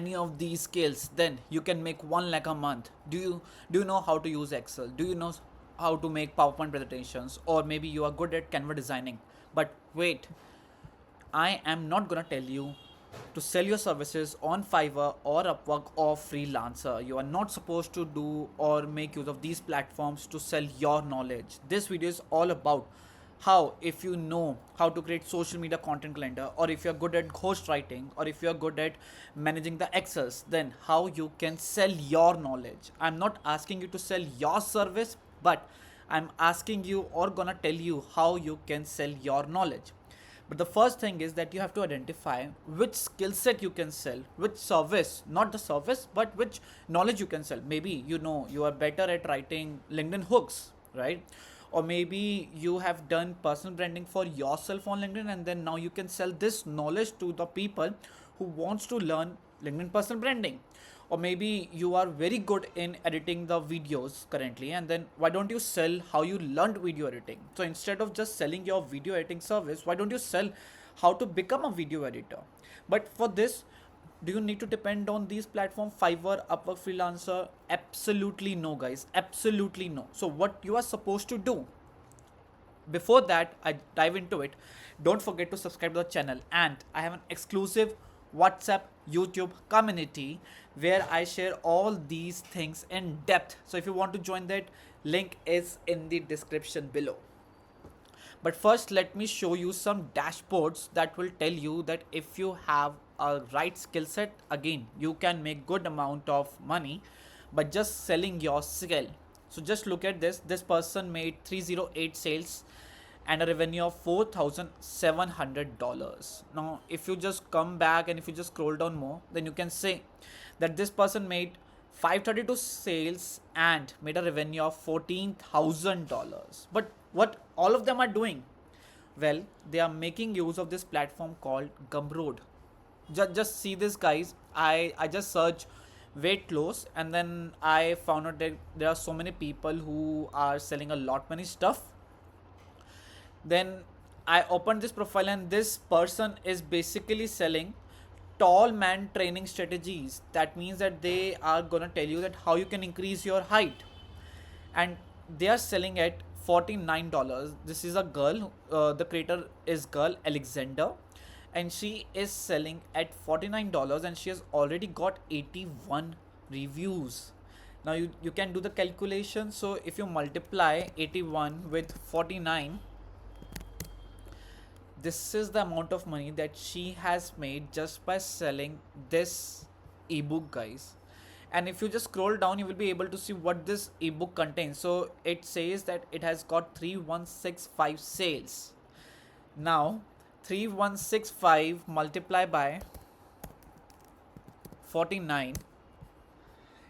any of these skills, then you can make 1 lakh a month. Do you know how to use Excel? Do you know how to make PowerPoint presentations? Or maybe you are good at Canva designing. But wait, I am not gonna tell you to sell your services on Fiverr or Upwork or Freelancer. You are not supposed to do or make use of these platforms to sell your knowledge. This video is all about how, if you know how to create social media content calendar, or if you're good at ghost writing, or if you're good at managing the Excels, then how you can sell your knowledge. I'm not asking you to sell your service, but I'm asking you or gonna tell you how you can sell your knowledge. But the first thing is that you have to identify which skill set you can sell, which service, not the service, but which knowledge you can sell. Maybe you know you are better at writing LinkedIn hooks, right? Or maybe you have done personal branding for yourself on LinkedIn, and then now you can sell this knowledge to the people who wants to learn LinkedIn personal branding. Or maybe you are very good in editing the videos currently, and then why don't you sell how you learned video editing? So instead of just selling your video editing service, why don't you sell how to become a video editor? But for this, do you need to depend on these platforms, Fiverr, Upwork, Freelancer? Absolutely no, guys, absolutely no. So what you are supposed to do, before that I dive into it, don't forget to subscribe to the channel, and I have an exclusive WhatsApp YouTube community where I share all these things in depth. So if you want to join that, link is in the description below. But first, let me show you some dashboards that will tell you that if you have a right skill set, again, you can make good amount of money by just selling your skill. So just look at this. This person made 308 sales and a revenue of $4,700. Now, if you just come back and if you just scroll down more, then you can say that this person made 532 sales and made a revenue of $14,000. But what all of them are doing? Well, they are making use of this platform called Gumroad. Just see this, guys. I just searched weight loss, and then I found out that there are so many people who are selling a lot many stuff. Then I opened this profile, and this person is basically selling tall man training strategies. That means that they are gonna tell you that how you can increase your height, and they are selling at $49. This is a girl. The creator is girl Alexander, and she is selling at $49, and she has already got 81 reviews. Now you can do the calculation. So if you multiply 81 with 49, this is the amount of money that she has made just by selling this ebook, guys. And if you just scroll down, you will be able to see what this ebook contains. So it says that it has got 3165 sales. Now 3165 multiplied by 49,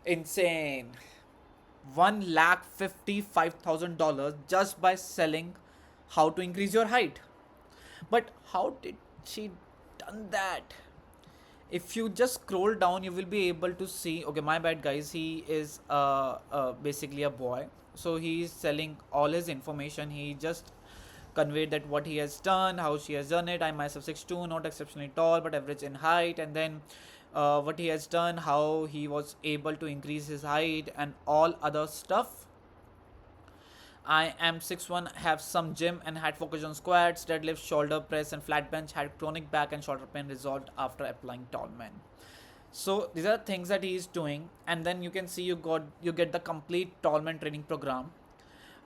insane, $1,55,000 just by selling how to increase your height. But how did she done that? If you just scroll down, you will be able to see. Okay, my bad, guys. He is basically a boy, so he is selling all his information. He just conveyed that what he has done, how she has done it. I myself 6'2", not exceptionally tall, but average in height. And then what he has done, how he was able to increase his height, and all other stuff. I am 6'1", have some gym and had focus on squats, deadlifts, shoulder press, and flat bench. Had chronic back and shoulder pain resolved after applying Tallman. So these are things that he is doing, and then you can see you get the complete Tallman training program.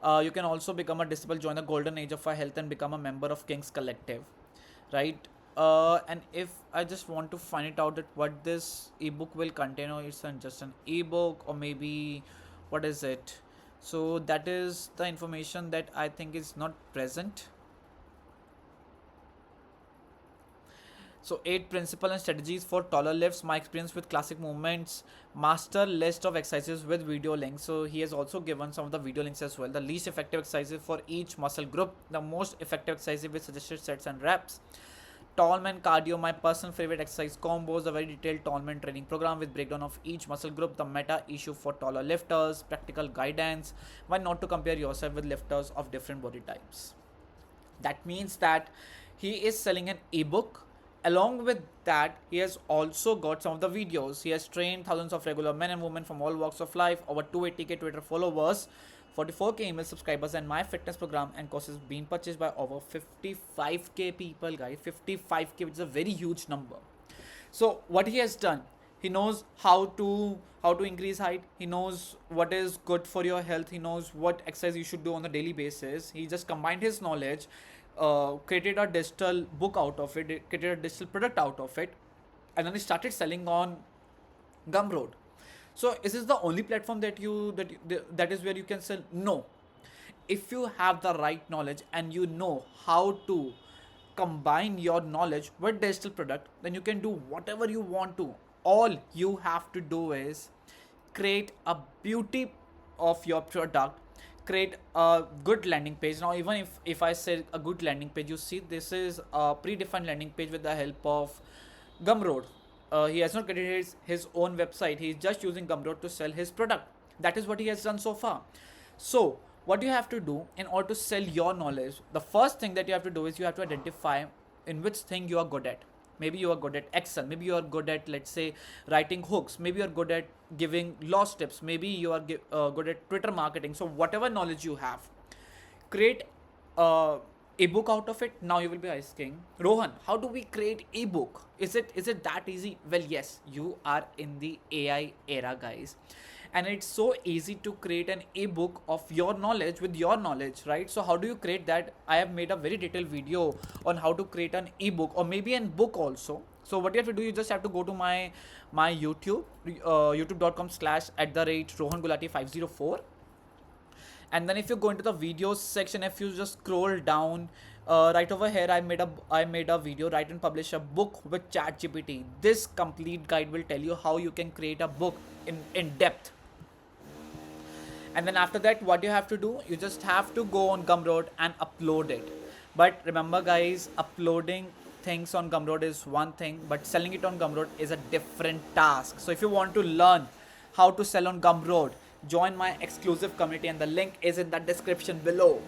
You can also become a disciple, join the golden age of our health, and become a member of King's Collective, right? And if I just want to find it out that what this ebook will contain, or it's just an ebook, or maybe what is it? So that is the information that I think is not present. So 8 principles and strategies for taller lifts, my experience with classic movements, master list of exercises with video links. So he has also given some of the video links as well. The least effective exercises for each muscle group, the most effective exercises with suggested sets and reps. Tallman cardio, my personal favorite exercise combos, a very detailed Tallman training program with breakdown of each muscle group, the meta issue for taller lifters, practical guidance, why not to compare yourself with lifters of different body types. That means that he is selling an ebook along with that, he has also got some of the videos. He has trained thousands of regular men and women from all walks of life, over 280k Twitter followers, 44k email subscribers, and my fitness program and courses being purchased by over 55k people, guys. 55k, which is a very huge number. So what he has done, he knows how to increase height. He knows what is good for your health. He knows what exercise you should do on a daily basis. He just combined his knowledge, created a digital book out of it, created a digital product out of it, and then he started selling on Gumroad. So is this the only platform that is where you can sell? No. If you have the right knowledge and you know how to combine your knowledge with digital product, then you can do whatever you want to. All you have to do is create a beauty of your product, create a good landing page. Now even if I say a good landing page, you see this is a predefined landing page with the help of Gumroad. He has not created his own website. He is just using Gumroad to sell his product. That is what he has done so far. So what you have to do in order to sell your knowledge, the first thing that you have to do is you have to identify in which thing you are good at. Maybe you are good at Excel. Maybe you are good at, let's say, writing hooks. Maybe you are good at giving loss tips. Maybe you are good at Twitter marketing. So whatever knowledge you have, create ebook out of it. Now you will be asking, Rohan, how do we create ebook? Is it that easy? Well, yes, you are in the AI era, guys, and it's so easy to create an ebook of your knowledge with your knowledge, right? So how do you create that? I have made a very detailed video on how to create an ebook, or maybe an book also. So what you have to do, you just have to go to my YouTube, youtube.com/@Rohan Gulati 504. And then if you go into the videos section, if you just scroll down, right over here, I made a video, write and publish a book with ChatGPT. This complete guide will tell you how you can create a book in depth. And then after that, what you have to do, you just have to go on Gumroad and upload it. But remember, guys, uploading things on Gumroad is one thing, but selling it on Gumroad is a different task. So if you want to learn how to sell on Gumroad, join my exclusive community, and the link is in the description below.